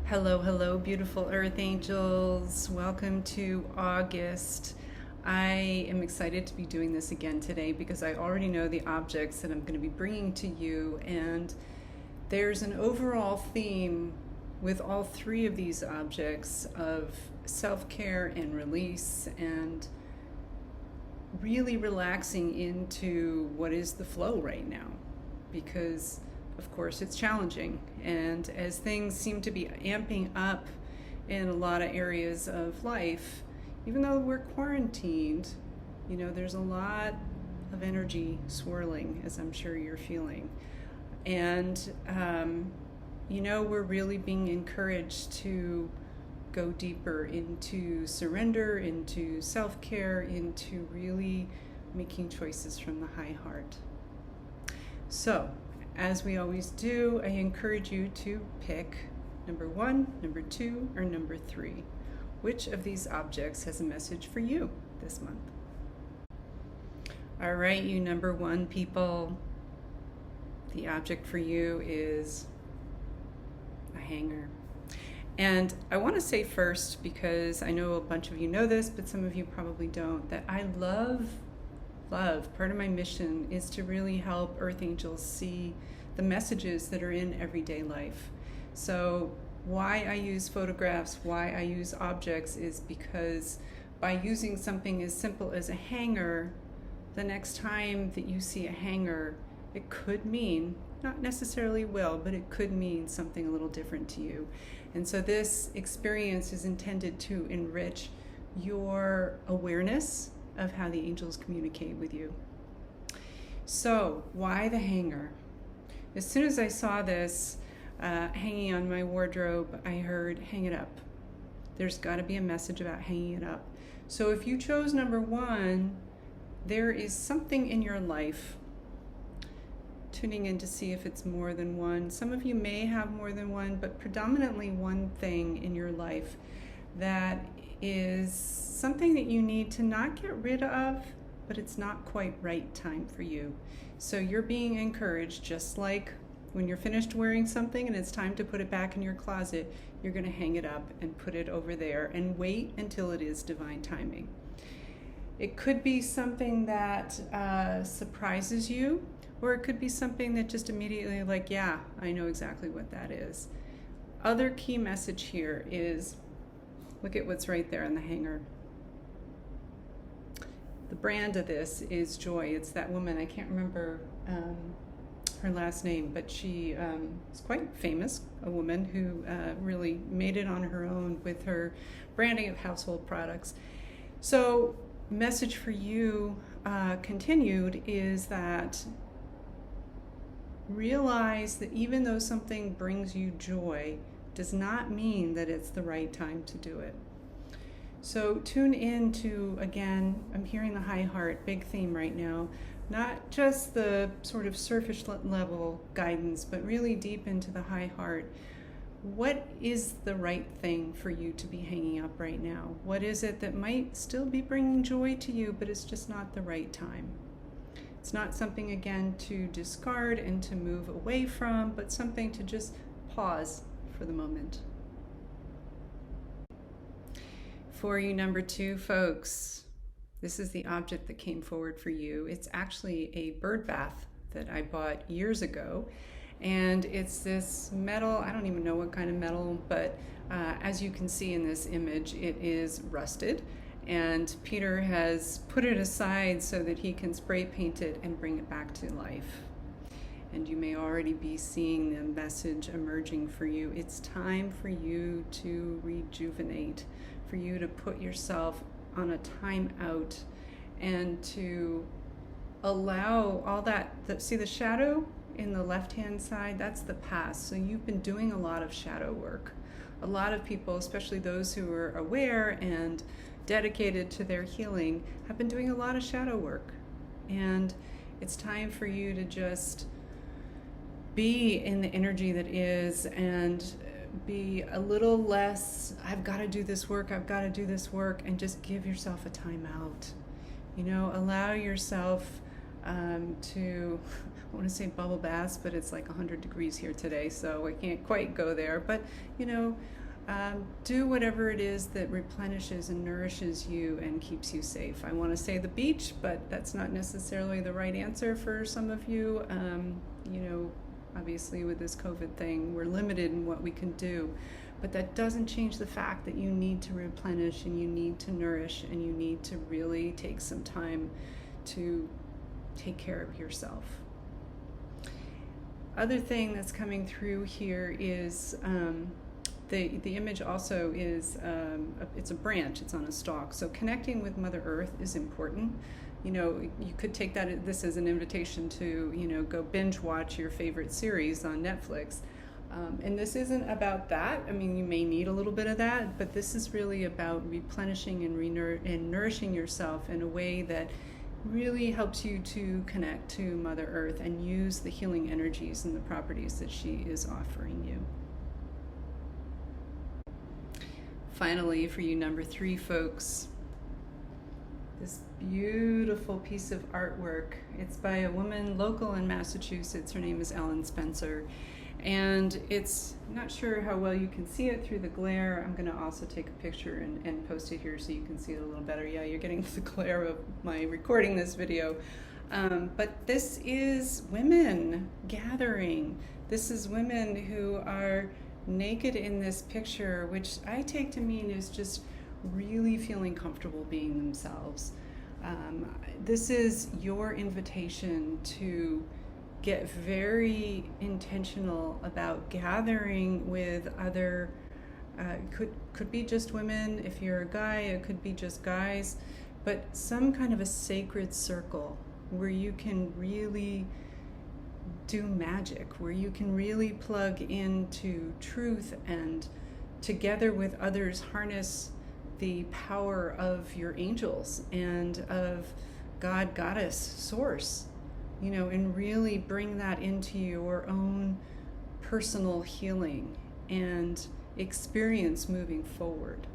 Hello, hello, beautiful earth angels. Welcome to August. I am excited to be doing this again today because I already know the objects that I'm going to be bringing to you, and there's an overall theme with all three of these objects of self-care and release and really relaxing into what is the flow right now, because of course it's challenging, and as things seem to be amping up in a lot of areas of life, even though we're quarantined, there's a lot of energy swirling, as I'm sure you're feeling. And we're really being encouraged to go deeper into surrender, into self-care, into really making choices from the high heart. So, as we always do, I encourage you to pick number 1, number 2, or number 3. Which of these objects has a message for you this month? All right, you number 1 people, the object for you is a hanger. And I want to say first, because I know a bunch of you know this, but some of you probably don't, that I love, part of my mission is to really help earth angels see the messages that are in everyday life. So why I use photographs, why I use objects, is because by using something as simple as a hanger, the next time that you see a hanger, it could mean, not necessarily will, but it could mean something a little different to you. And so this experience is intended to enrich your awareness of how the angels communicate with you. So why the hanger? As soon as I saw this hanging on my wardrobe, I heard, hang it up. There's got to be a message about hanging it up. So if you chose number 1, there is something in your life, tuning in to see if it's more than one. Some of you may have more than one, but predominantly one thing in your life that is something that you need to not get rid of, but it's not quite right time for you. So you're being encouraged, just like when you're finished wearing something and it's time to put it back in your closet, you're going to hang it up and put it over there and wait until it is divine timing. It could be something that surprises you, or it could be something that just immediately like, yeah, I know exactly what that is. Other key message here is, look at what's right there on the hanger. The brand of this is Joy. It's that woman, I can't remember her last name, but she is quite famous, a woman who really made it on her own with her branding of household products. So message for you continued is that realize that even though something brings you joy, does not mean that it's the right time to do it. So tune in to, again, I'm hearing the high heart, big theme right now, not just the sort of surface level guidance, but really deep into the high heart. What is the right thing for you to be hanging up right now? What is it that might still be bringing joy to you, but it's just not the right time? It's not something, again, to discard and to move away from, but something to just pause for the moment. For you number 2 folks, this is the object that came forward for you. It's actually a bird bath that I bought years ago. And it's this metal, I don't even know what kind of metal, but as you can see in this image, it is rusted. And Peter has put it aside so that he can spray paint it and bring it back to life. And you may already be seeing the message emerging for you. It's time for you to rejuvenate, for you to put yourself on a time out and to allow all that, see the shadow in the left-hand side? That's the past. So you've been doing a lot of shadow work. A lot of people, especially those who are aware and dedicated to their healing, have been doing a lot of shadow work. And it's time for you to just be in the energy that is, and be a little less, I've got to do this work, and just give yourself a time out. Allow yourself to, I want to say bubble baths, but it's like 100 degrees here today, so I can't quite go there. But, do whatever it is that replenishes and nourishes you and keeps you safe. I want to say the beach, but that's not necessarily the right answer for some of you. Obviously with this COVID thing, we're limited in what we can do. But that doesn't change the fact that you need to replenish and you need to nourish and you need to really take some time to take care of yourself. Other thing that's coming through here is the image also is it's a branch, it's on a stalk. So connecting with Mother Earth is important. You could take this as an invitation to, go binge watch your favorite series on Netflix. And this isn't about that. I mean, you may need a little bit of that, but this is really about replenishing and nourishing yourself in a way that really helps you to connect to Mother Earth and use the healing energies and the properties that she is offering you. Finally, for you number 3 folks, this beautiful piece of artwork. It's by a woman local in Massachusetts. Her name is Ellen Spencer. And it's, I'm not sure how well you can see it through the glare. I'm going to also take a picture and post it here so you can see it a little better. Yeah, you're getting the glare of my recording this video. But this is women gathering. This is women who are naked in this picture, which I take to mean is just really feeling comfortable being themselves. This is your invitation to get very intentional about gathering with other, could be just women. If you're a guy, it could be just guys, but some kind of a sacred circle where you can really do magic, where you can really plug into truth and together with others harness the power of your angels and of God, Goddess, Source, and really bring that into your own personal healing and experience moving forward.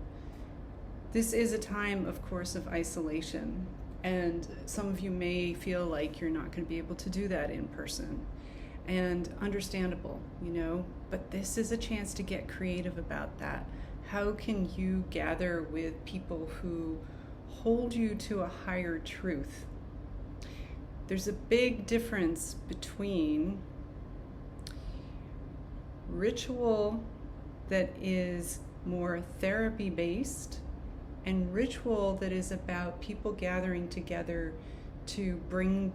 This is a time, of course, of isolation, and some of you may feel like you're not going to be able to do that in person, and understandable, but this is a chance to get creative about that. How can you gather with people who hold you to a higher truth? There's a big difference between ritual that is more therapy-based and ritual that is about people gathering together to bring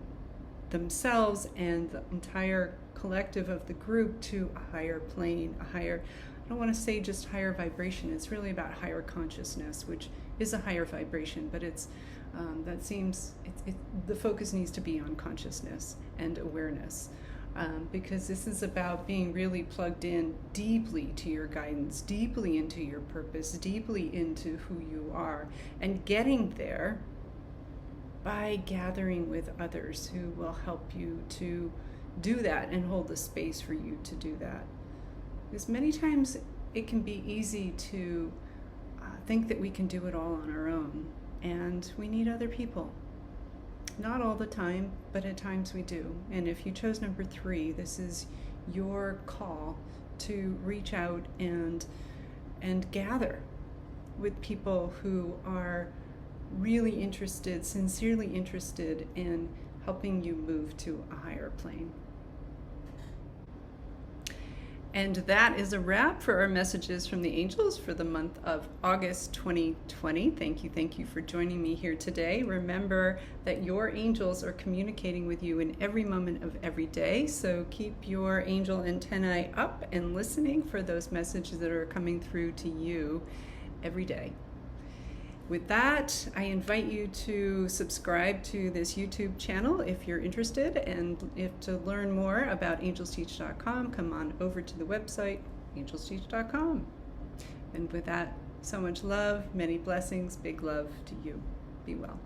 themselves and the entire collective of the group to a higher plane, I don't want to say just higher vibration. It's really about higher consciousness, which is a higher vibration, but the focus needs to be on consciousness and awareness, because this is about being really plugged in deeply to your guidance, deeply into your purpose, deeply into who you are, and getting there by gathering with others who will help you to do that and hold the space for you to do that. Because many times it can be easy to think that we can do it all on our own, and we need other people. Not all the time, but at times we do. And if you chose number 3, this is your call to reach out and gather with people who are really interested, sincerely interested in helping you move to a higher plane. And that is a wrap for our messages from the angels for the month of August 2020. Thank you for joining me here today. Remember that your angels are communicating with you in every moment of every day. So keep your angel antennae up and listening for those messages that are coming through to you every day. With that, I invite you to subscribe to this YouTube channel if you're interested, and if to learn more about angelsteach.com, come on over to the website, angelsteach.com. And with that, so much love, many blessings, big love to you. Be well.